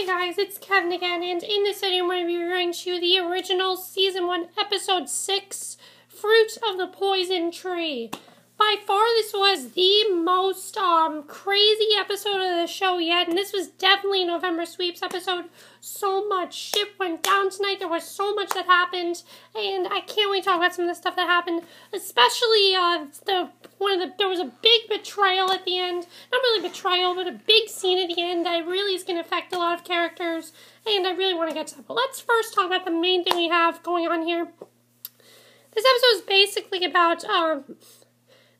Hey guys, it's Kevin again, and in this video I'm going to be reviewing to you the original Season 1, Episode 6, Fruit of the Poison Tree. By far, this was the most crazy episode of the show yet, and this was definitely a November Sweeps episode. So much shit went down tonight, there was so much that happened, and I can't wait to talk about some of the stuff that happened, especially there was a big betrayal at the end. Not really betrayal, but a big scene at the end that really is going to affect a lot of characters, and I really want to get to that. But let's first talk about the main thing we have going on here. This episode is basically about,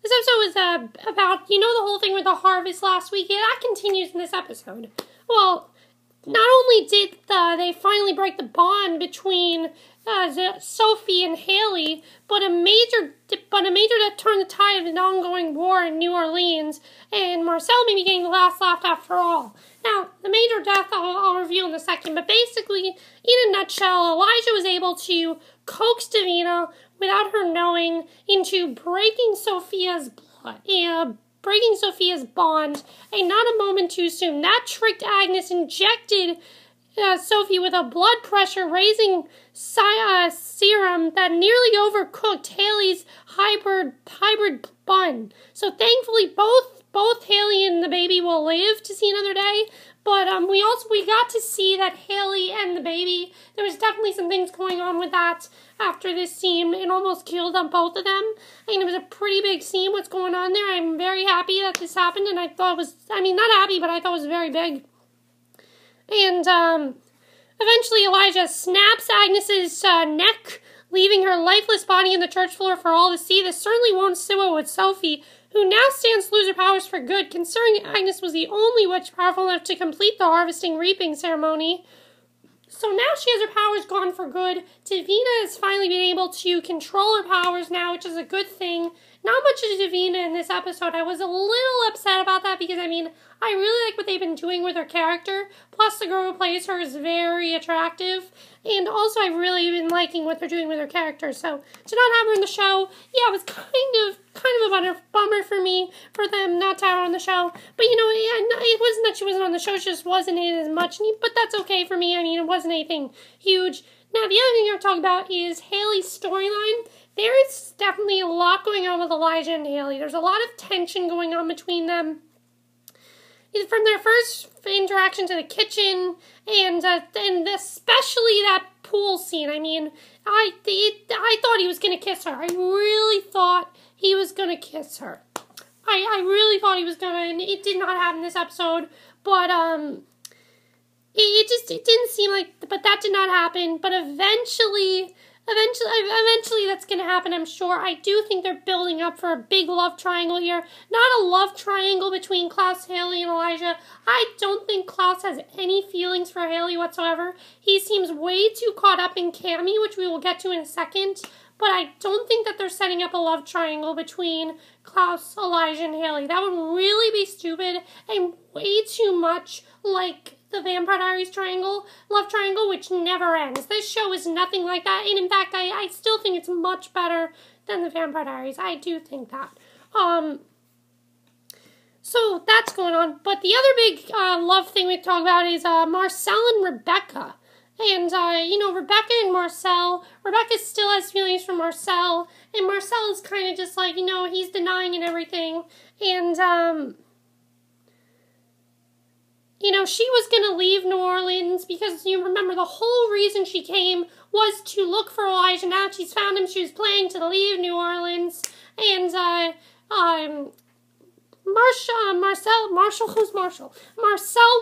This episode was about, you know, the whole thing with the harvest last week? Yeah, that continues in this episode. Well, not only did they finally break the bond between Sophie and Haley, but a major that turned the tide of an ongoing war in New Orleans, and Marcel may be getting the last laugh after all. Now, the major death I'll review in a second, but basically, in a nutshell, Elijah was able to coax Davina without her knowing into breaking Sophia's bond, and not a moment too soon. That tricked Agnes, injected Sophie with a blood pressure raising serum that nearly overcooked Haley's hybrid bun. So thankfully both Haley and the baby will live to see another day. But we got to see that Haley and the baby, there was definitely some things going on with that after this scene. It almost killed on both of them. And it was a pretty big scene, what's going on there. I'm very happy that this happened, and I thought it was, not happy, but I thought it was very big. And eventually Elijah snaps Agnes's neck, leaving her lifeless body in the church floor for all to see. This certainly won't sit well with Sophie, who now stands to lose her powers for good, considering Agnes was the only witch powerful enough to complete the harvesting-reaping ceremony. So now she has her powers gone for good. Davina has finally been able to control her powers now, which is a good thing. Not much of Davina in this episode. I was a little upset about that because, I really like what they've been doing with her character. Plus, the girl who plays her is very attractive. And also, I've really been liking what they're doing with her character. So, to not have her in the show, yeah, it was kind of a bummer for me, for them not to have her on the show. But, it wasn't that she wasn't on the show, she just wasn't in it as much. But that's okay for me. It wasn't anything huge. Now, the other thing I'm talking about is Haley's storyline. There is definitely a lot going on with Elijah and Haley. There's a lot of tension going on between them. From their first interaction to the kitchen, and especially that pool scene. I thought he was going to kiss her. I really thought he was going to kiss her. I really thought he was going to, and it did not happen this episode. But, it didn't seem like, but that did not happen. But eventually that's going to happen, I'm sure. I do think they're building up for a big love triangle here. Not a love triangle between Klaus, Haley, and Elijah. I don't think Klaus has any feelings for Haley whatsoever. He seems way too caught up in Cami, which we will get to in a second. But I don't think that they're setting up a love triangle between Klaus, Elijah, and Haley. That would really be stupid and way too much like the Vampire Diaries love triangle, which never ends. This show is nothing like that, and in fact, I still think it's much better than the Vampire Diaries. I do think that. So that's going on. But the other big love thing we talk about is Marcel and Rebekah. And, Rebekah and Marcel, Rebekah still has feelings for Marcel, and Marcel is kind of just like, he's denying and everything, and, she was going to leave New Orleans because, you remember, the whole reason she came was to look for Elijah. Now that she's found him, she was planning to leave New Orleans, and, Marcel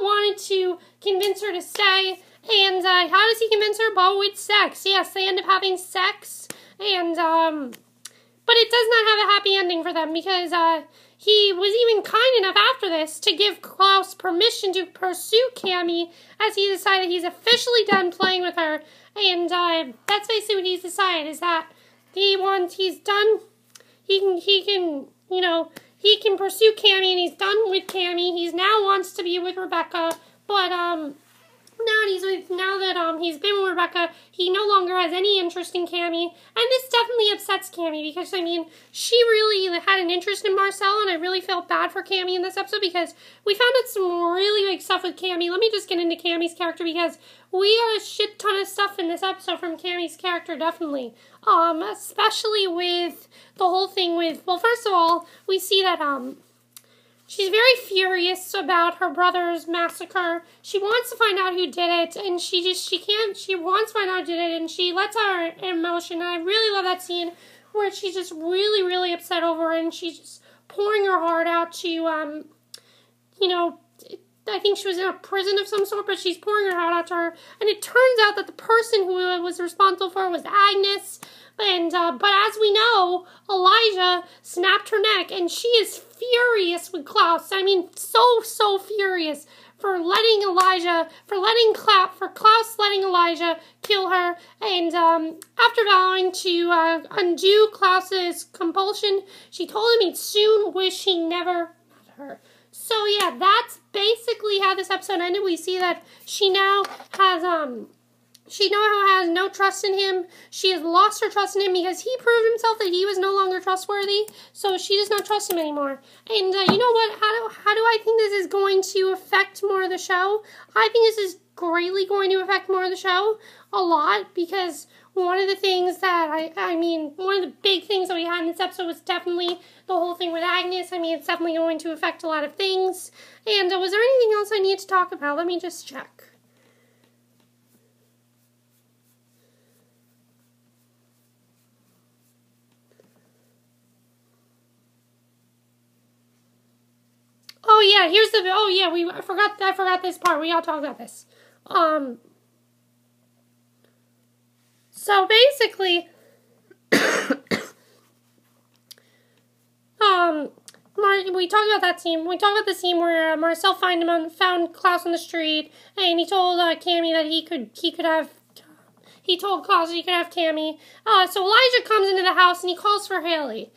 wanted to convince her to stay, and, how does he convince her? Well, with sex. Yes, they end up having sex, and, but it does not have a happy ending for them, because, he was even kind enough after this to give Klaus permission to pursue Cami, as he decided he's officially done playing with her, and, that's basically what he's decided, is that he can pursue Cami, and he's done with Cami. He now wants to be with Rebekah, but, not now that he's been with Rebekah, he no longer has any interest in Cami, and this definitely upsets Cami because, I mean, she really had an interest in Marcel, and I really felt bad for Cami in this episode because we found out some really big stuff with Cami. Let me just get into Cami's character because we got a shit ton of stuff in this episode from Cami's character, definitely. Especially with the whole thing with, well, first of all, we see that, she's very furious about her brother's massacre. She wants to find out who did it, and she wants to find out who did it, and she lets out her emotion. And I really love that scene where she's just really upset over it, and she's just pouring her heart out to, you know, I think she was in a prison of some sort, but she's pouring her heart out to her. And it turns out that the person who was responsible for it was Agnes. And, but as we know, Elijah snapped her neck, and she is furious with Klaus. I mean, so furious for Klaus letting Elijah kill her. And, after vowing to, undo Klaus's compulsion, she told him he'd soon wish he never met her. So, yeah, that's basically how this episode ended. We see that she now has no trust in him. She has lost her trust in him because he proved himself that he was no longer trustworthy. So she does not trust him anymore. And you know what? How do I think this is going to affect more of the show? I think this is greatly going to affect more of the show. A lot. Because one of the things that, one of the big things that we had in this episode was definitely the whole thing with Agnes. I mean, it's definitely going to affect a lot of things. And was there anything else I need to talk about? Let me just check. I forgot this part. We all talked about this. So basically, we talked about that scene. We talked about the scene where Marcel found Klaus on the street, and he told Cami that he told Klaus that he could have Cami. So Elijah comes into the house and he calls for Haley.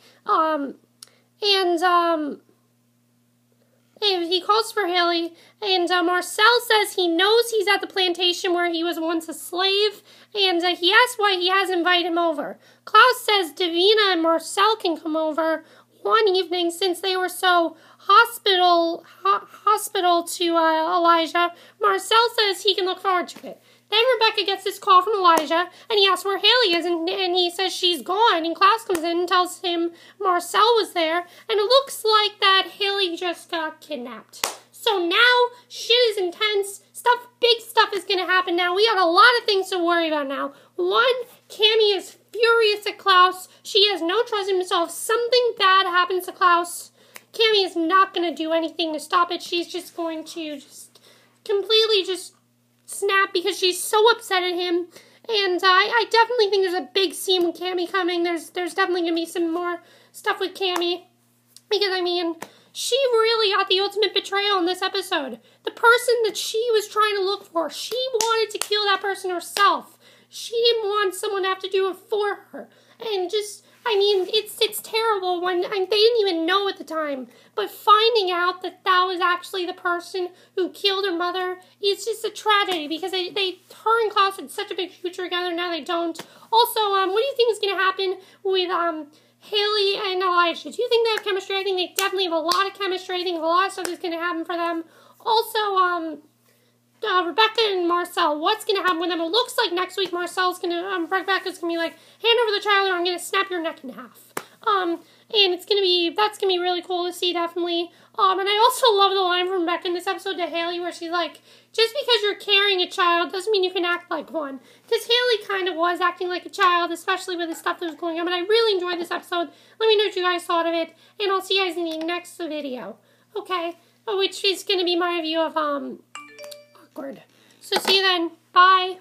He calls for Haley, and Marcel says he knows he's at the plantation where he was once a slave, and he asks why he hasn't invited him over. Klaus says Davina and Marcel can come over one evening since they were so hospital to Elijah. Marcel says he can look forward to it. Then Rebekah gets this call from Elijah, and he asks where Haley is, and he says she's gone, and Klaus comes in and tells him Marcel was there, and it looks like that Haley just got kidnapped. So now, shit is intense, big stuff is going to happen now. We have a lot of things to worry about now. One, Cami is furious at Klaus. She has no trust in himself. If something bad happens to Klaus, Cami is not going to do anything to stop it. She's just going to completely snap because she's so upset at him. And I definitely think there's a big scene with Cami coming. There's definitely going to be some more stuff with Cami. Because, I mean, she really got the ultimate betrayal in this episode. The person that she was trying to look for, she wanted to kill that person herself. She didn't want someone to have to do it for her. And it's terrible when they didn't even know at the time. But finding out that was actually the person who killed her mother, it's just a tragedy because her and Klaus had such a big future together, now they don't. Also, what do you think is going to happen with Haley and Elijah? Do you think they have chemistry? I think they definitely have a lot of chemistry. I think a lot of stuff is going to happen for them. Also, Rebekah and Marcel, what's going to happen with them? It looks like next week Rebekah's going to be like, hand over the child or I'm going to snap your neck in half. And that's going to be really cool to see, definitely. And I also love the line from Rebekah in this episode to Haley where she's like, just because you're carrying a child doesn't mean you can act like one. Because Haley kind of was acting like a child, especially with the stuff that was going on. But I really enjoyed this episode. Let me know what you guys thought of it. And I'll see you guys in the next video. Okay? Which is going to be my review of, Awkward. So see you then. Bye.